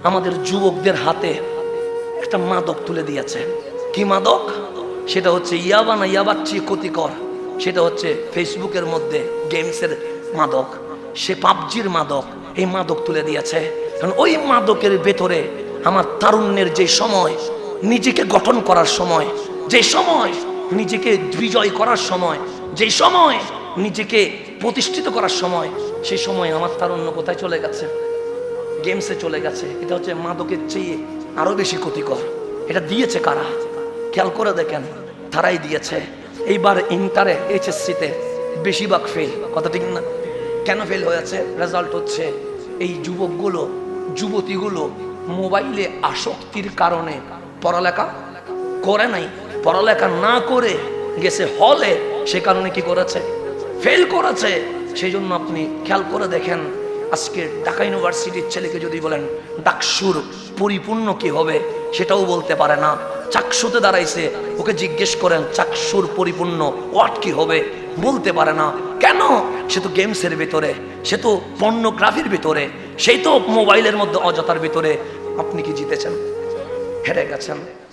আমাদের যুবকদের হাতে একটা মাদক তুলে দিয়েছে। কি মাদক? সেটা হচ্ছে ইয়াবা না ইয়াবার চেয়ে ক্ষতিকর। সেটা হচ্ছে ফেসবুকের মধ্যে গেমসের মাদক, সে পাবজির মাদক। এই মাদক তুলে দিয়েছে। কারণ ওই মাদকের ভেতরে আমার তারুণ্যের যে সময়, নিজেকে গঠন করার সময়, যে সময় নিজেকে বিজয় করার সময়, যে সময় নিজেকে প্রতিষ্ঠিত করার সময়, সেই সময় আমার তারুণ্য কোথায় চলে গেছে? গেমসে চলে গেছে। এটা হচ্ছে মাদকের চেয়ে আরো বেশি ক্ষতিকর। এটা দিয়েছে কারা? খেয়াল করে দেখেন, তারাই দিয়েছে। এইবার ইন্টারে এইচএসসিতে বেশিরভাগ ফেল। কথা ঠিক না? কেন ফেল হয়েছে? রেজাল্ট হচ্ছে এই যুবকগুলো, যুবতীগুলো মোবাইলে আসক্তির কারণে পড়ালেখা করে নাই। পড়ালেখা না করে গেছে হলে, সে কারণে কি করেছে? ফেল করেছে। সেই জন্য আপনি খেয়াল করে দেখেন, আজকে ঢাকা ইউনিভার্সিটির ছেলেকে যদি বলেন ডাকসুর পরিপূর্ণ কি হবে, সেটাও বলতে পারে না। চাকসুতে দাঁড়াইছে, ওকে জিজ্ঞেস করেন চাকসুর পরিপূর্ণ ওয়াট কি হবে, বলতে পারে না। কেন? সে তো গেমসের ভিতরে, সে তো পর্নোগ্রাফির ভিতরে, সেই তো মোবাইলের মধ্যে অযথার ভিতরে। আপনি কি জিতেছেন? হেরে গেছেন।